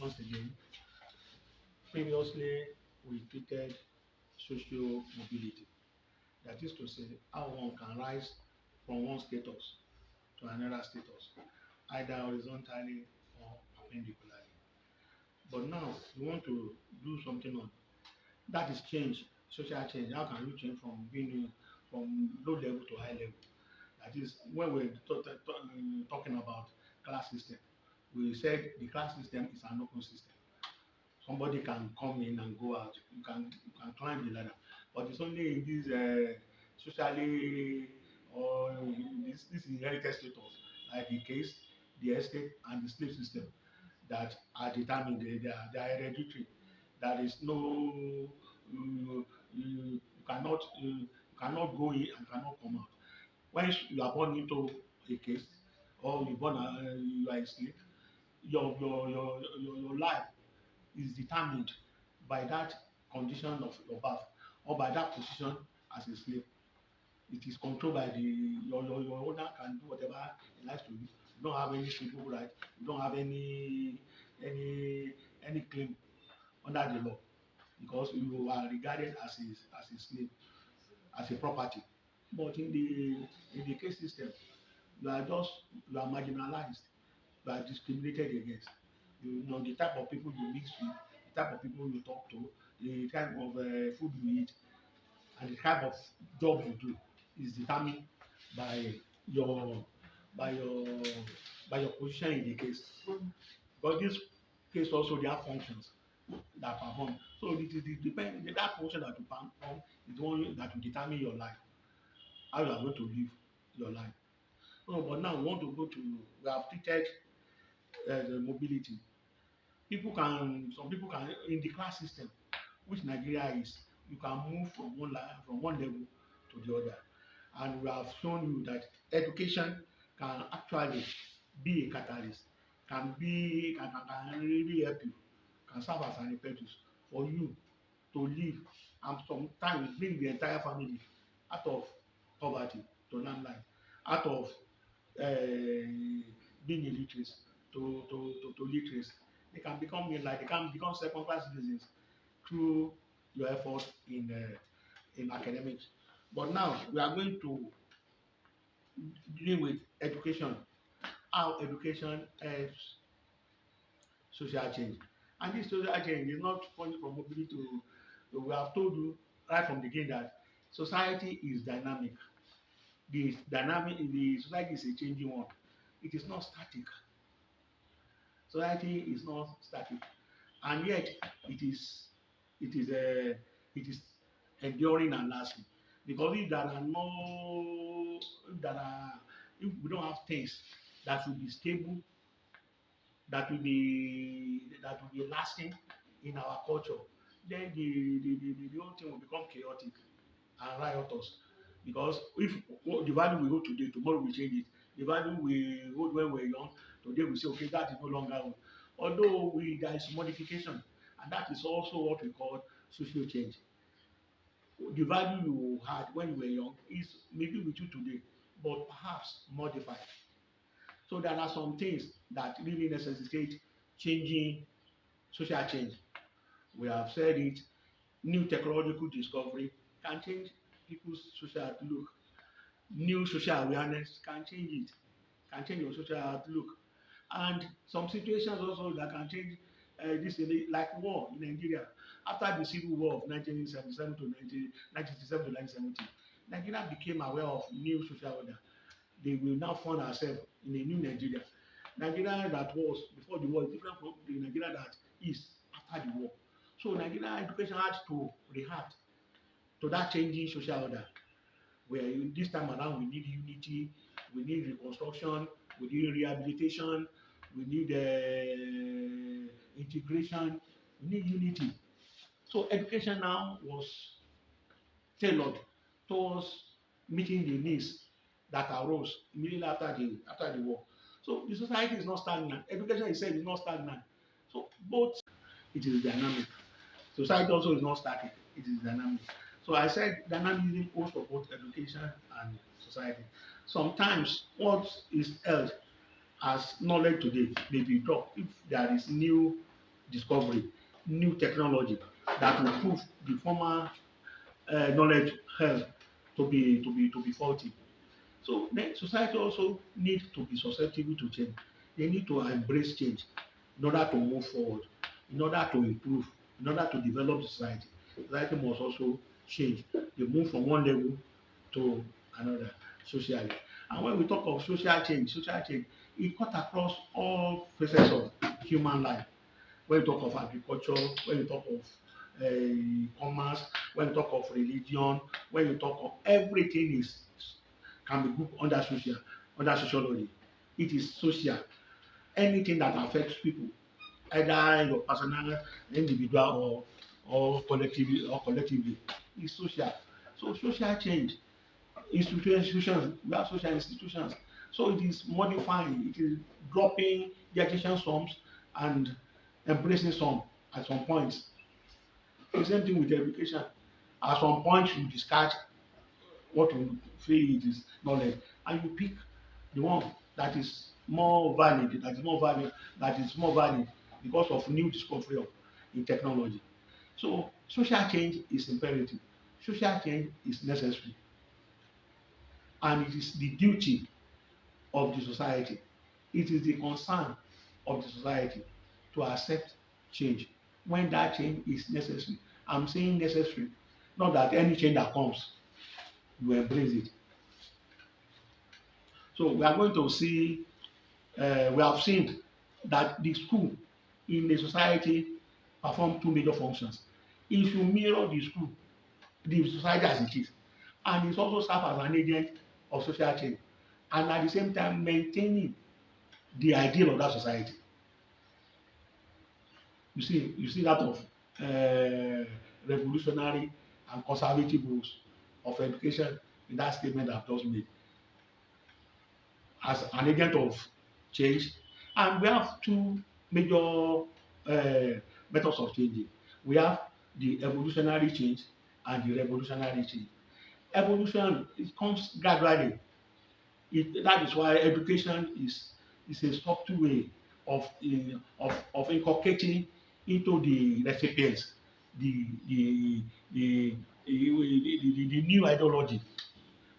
once again. Previously, we treated social mobility. That is to say, how one can rise from one status to another status, either horizontally or perpendicularly. But now we want to do something on that is change, social change. How can you change from being from low level to high level? That is when we're talking about class system. We said the class system is an open system. Somebody can come in and go out. You can climb the ladder, but it's only in this socially or in this inherited status, like the case, the estate, and the slave system that are determined. They are hereditary. There is no you cannot go in and cannot come out. When you are born into a case or you are a slave, your life is determined by that condition of your birth or by that position as a slave. It is controlled by your owner can do whatever he likes to do. You don't have any civil right. You don't have any claim under the law because you are regarded as a slave, as a property. But in the case system, you are just you are marginalized, you are discriminated against. You know the type of people you mix with, the type of people you talk to, the type of food you eat, and the type of job you do is determined by your by your by your position in the case. But this case also they have functions that perform. So it is that function that you perform is the one that will determine your life, how you are going to live your life. So, but now we want to go to we have treated the mobility. Some people can in the class system, which Nigeria is, you can move from one level to the other. And we have shown you that education can actually be a catalyst, can really help you, can serve as an impetus for you to live and sometimes bring the entire family out of poverty to limelight, out of being illiterate to literacy. They can become second class citizens through your effort in academics. But now we are going to deal with education, how education helps social change. And this social change is not only from mobility to we have told you right from the beginning that society is dynamic. The society is a changing one. It is not static. Society is not static, and yet it is it is it is enduring and lasting. Because if we don't have things that will be stable, that will be lasting in our culture, then the whole thing will become chaotic and riotous. Because if the value we hold today, tomorrow we change it. The value we hold when we were young, today we say, okay, that is no longer old. Although there is modification, and that is also what we call social change. The value you had when you were young is maybe with you today, but perhaps modified. So there are some things that really necessitate changing social change. We have said it. New technological discovery can change people's social outlook. New social awareness can change it, can change your social outlook. And some situations also that can change like war in Nigeria. After the civil war of 1977 to 1967 to 1970, Nigeria became aware of new social order. They will now find ourselves in a new Nigeria. Nigeria that was before the war is different from the Nigeria that is after the war. So Nigeria education had to react to that changing social order. Where this time around we need unity, we need reconstruction, we need rehabilitation, we need integration, we need unity. So education now was tailored towards meeting the needs that arose immediately after the war. So the society is not stagnant. Education itself is not stagnant. So both it is dynamic. Society also is not static. It is dynamic. So I said dynamism holds for both education and society. Sometimes what is held as knowledge today may be dropped if there is new discovery, new technology that will prove the former knowledge held to be faulty. So then society also needs to be susceptible to change. They need to embrace change in order to move forward, in order to improve, in order to develop the society. Society must also change. They move from one level to another socially. And when we talk of social change, it cut across all phases of human life. When you talk of agriculture, when you talk of commerce, when you talk of religion, when you talk of everything is can be grouped under sociology. It is social. Anything that affects people, either your personal, individual, or collectively, is social. So social change, institutions, we have social institutions. So it is modifying, it is dropping the addition sums and embracing some at some point. The same thing with education. At some point, you discard what you feel it is knowledge, and you pick the one that is more valid, that is more valid because of new discovery of in technology. So social change is imperative. Social change is necessary, and it is the duty of the society. It is the concern of the society to accept change when that change is necessary. I'm saying necessary, not that any change that comes, you embrace it. So we are going to see, we have seen that the school in the society perform two major functions. If you mirror the society as it is, and it also serve as an agent of social change, and at the same time maintaining the ideal of that society. You see that of revolutionary and conservative rules of education in that statement I've just made as an agent of change. And we have two major methods of changing. We have the evolutionary change and the revolutionary change. Evolution, it comes gradually. That is why education is a subtle way of inculcating into the recipients the the the the new ideology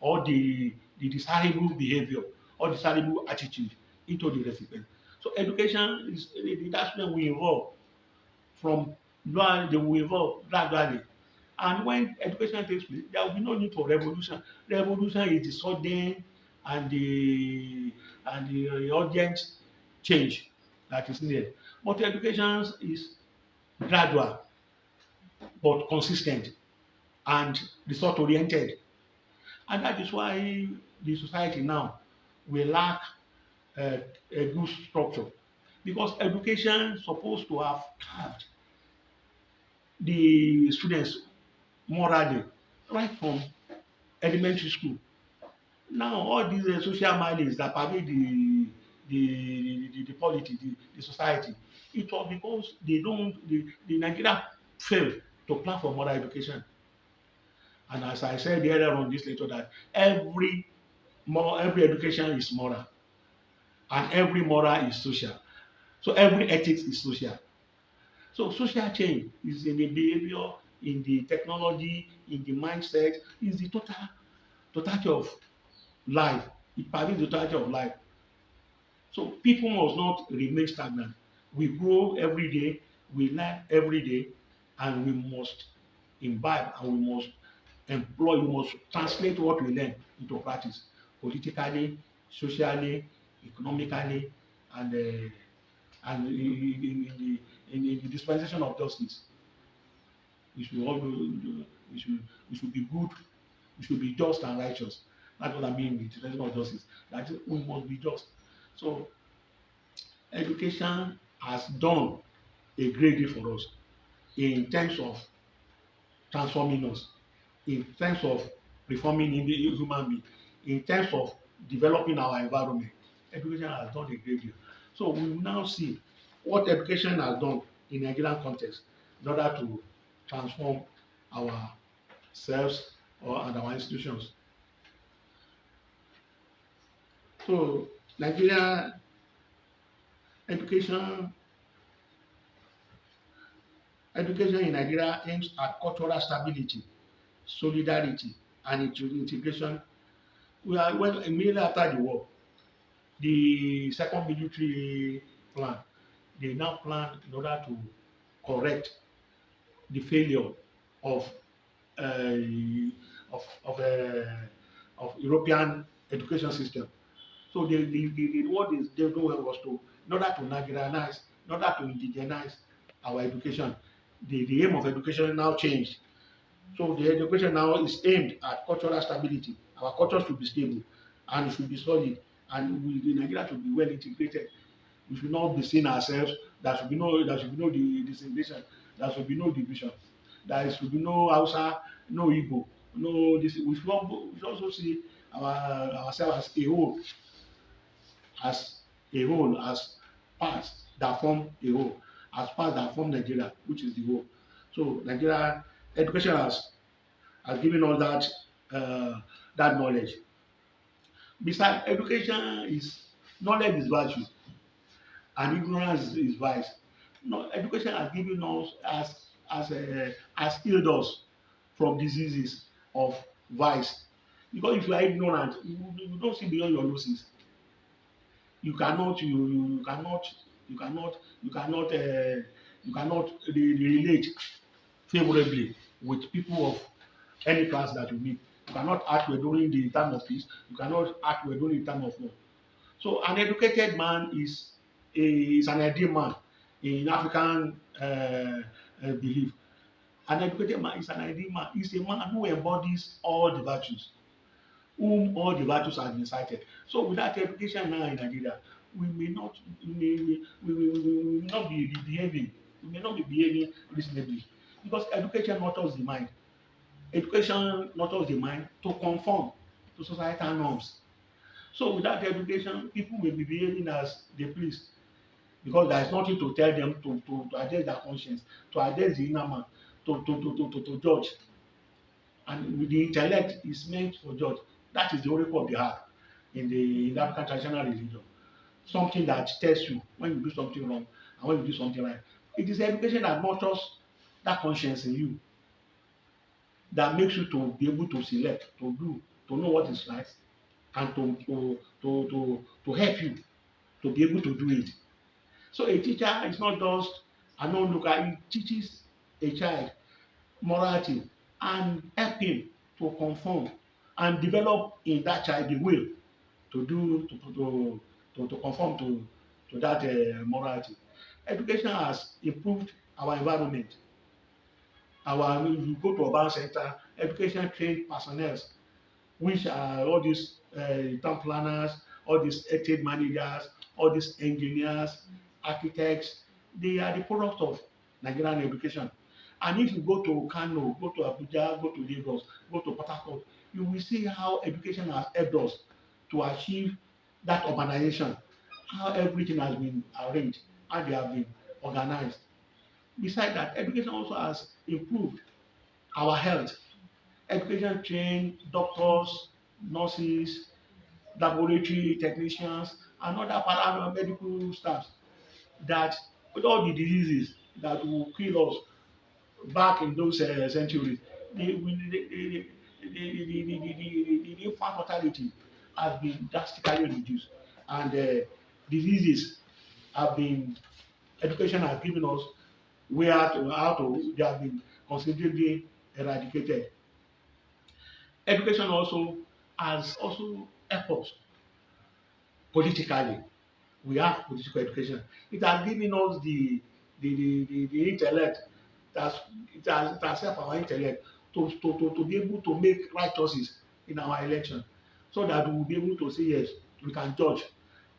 or the desirable behavior or desirable attitude into the recipient. So education is that's when we evolve from learn they will evolve gradually. And when education takes place, there will be no need for revolution. Revolution is the sudden and the urgent change that is needed. But education is gradual but consistent and result oriented. And that is why the society now will lack uh, a good structure because education supposed to have carved the students morally right from elementary school. Now all these social malice that pervade the polity, the society, it was because they don't the Nigeria failed to plan for moral education. And as I said earlier on this lecture that every education is moral and every moral is social. So every ethics is social. So social change is in the behavior, in the technology, in the mindset, is the totality of life. It pervades the totality of life. So people must not remain stagnant. We grow every day, we learn every day, and we must imbibe and we must employ, we must translate what we learn into practice politically, socially, economically, and in the dispensation of justice. We should all do, we should be good, we should be just and righteous. That's what I mean with dispensation of justice. That is, we must be just. So education has done a great deal for us in terms of transforming us, in terms of reforming the human being, in terms of developing our environment. Education has done a great deal. So we will now see what education has done in Nigerian context in order to transform ourselves and our institutions. So Nigeria education Education in Nigeria aims at cultural stability, solidarity, and integration. We are well immediately after the war, the second military plan. They now plan in order to correct the failure of uh, of European education system. So what is they do was to in order to Nigerianize, in order to indigenize our education. The aim of education now changed. So the education now is aimed at cultural stability. Our culture should be stable and it should be solid, and the Nigeria should be well integrated. We should not be seeing ourselves. There should be no distinction. There should be no division. There should be no Hausa, no Igbo, no this. We should also see ourselves as a whole, as parts that form a whole, as parts that form Nigeria, which is the whole. So Nigeria education has given us that knowledge. Besides, education is knowledge is virtue and ignorance is vice. No, education has given us has healed us from diseases of vice. Because if you are ignorant, you don't see beyond your noses. You cannot you cannot you cannot you cannot you cannot relate favorably with people of any class that you meet. You cannot act well during the time of peace. You cannot act well during the time of war. So an educated man is an ideal man in African belief. An educated man is an ideal man. He's a man who embodies all the virtues, whom all the virtues have been cited. So without education now in Nigeria, we may not we may not be behaving, we may not be behaving reasonably, because education nurtures the mind. Education nurtures the mind to conform to societal norms. So without education, people may be behaving as they please, because there is nothing to tell them to adjust their conscience, to adjust the inner man, to judge. And with the intellect is meant for judge. That is the oracle of the heart in the African traditional religion. Something that tells you when you do something wrong and when you do something right. It is education that nurtures that conscience in you, that makes you to be able to select, to do, to know what is right, and to help you to be able to do it. So a teacher is not just an onlooker, he teaches a child morality and help him to conform and develop in that child the will to do to conform to that morality. Education has improved our environment. Our if you go to urban center, education trained personnel, which are all these town planners, all these estate managers, all these engineers, architects. They are the product of Nigerian education. And if you go to Kano, go to Abuja, go to Lagos, go to Port Harcourt, you will see how education has helped us to achieve that urbanization, how everything has been arranged, how they have been organized. Besides that, education also has improved our health. Education trained doctors, nurses, laboratory technicians, and other paramedical staff that with all the diseases that will kill us back in those centuries, the infant mortality has been drastically reduced, and diseases have been education has given us where to how to they have been considerably eradicated. Education also has also helped us politically. We have political education. It has given us the intellect. That's it has helped our intellect to be able to make right choices in our election, so that we will be able to say yes, we can judge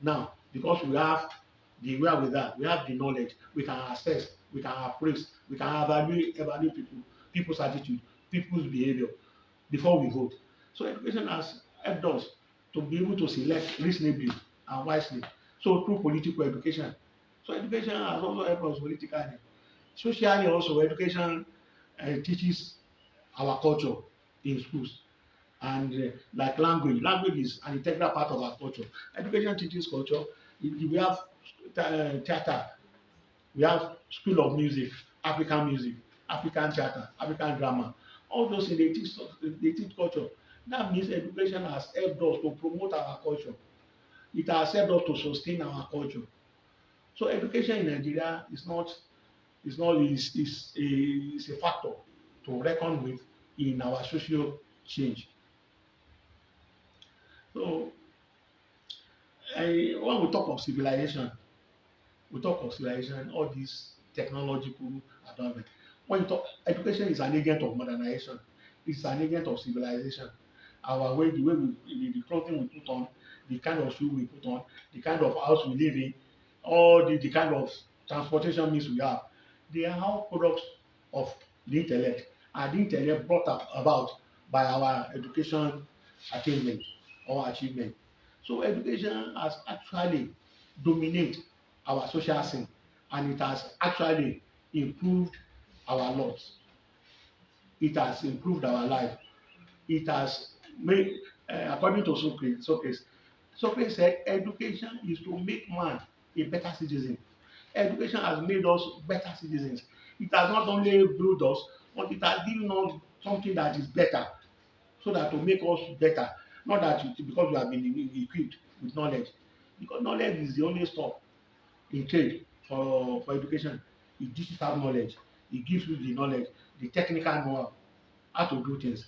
now, because we have the wherewithal, we have the knowledge, we can assess, we can appraise, we can evaluate people's attitude, people's behavior before we vote. So education has helped us to be able to select reasonably and wisely. So through political education. So education has also helped us politically. Socially also, education teaches our culture in schools. And like language, language is an integral part of our culture. Education teaches culture. We have theater, we have school of music, African music, African theatre, African drama. All those things they teach culture. That means education has helped us to promote our culture. It has helped us to sustain our culture. So education in Nigeria is a factor to reckon with in our social change. So when we talk of civilization, all these technological advancement. When you talk, education is an agent of modernization. It's an agent of civilization. Our way, the way the clothing we put on, the kind of shoe we put on, the kind of house we live in, all the kind of transportation means we have, they are all products of the intellect, and the intellect brought about by our education attainment or achievement. So education has actually dominate our social scene, and it has actually improved our lives. It has improved our life. It has made, according to Socrates said, education is to make man a better citizen. Education has made us better citizens. It has not only built us, but it has given us something that is better, so that to make us better, not that because we have been equipped with knowledge. Because knowledge is the only stuff in trade for education. It teaches you knowledge. It gives you the knowledge, the technical know how to do things.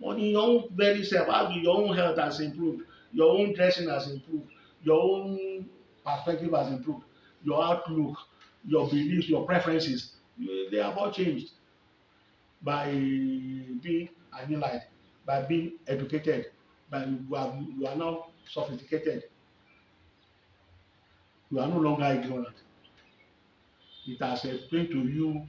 But in your own very self, how your own health has improved, your own dressing has improved, your own perspective has improved, your outlook, your beliefs, your preferences, they have all changed by being an elite, by being educated, by you are now sophisticated, you are no longer ignorant. It has explained to you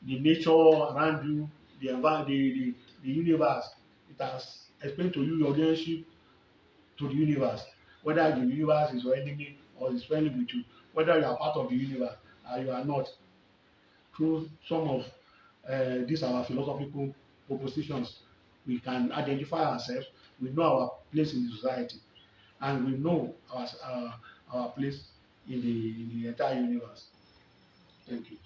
the nature around you, the universe. It has explained to you your relationship to the universe, whether the universe is your enemy or is friendly with you, whether you are part of the universe or you are not. Through some of these our philosophical propositions, we can identify ourselves, we know our place in the society, and we know our place in the entire universe. Thank you.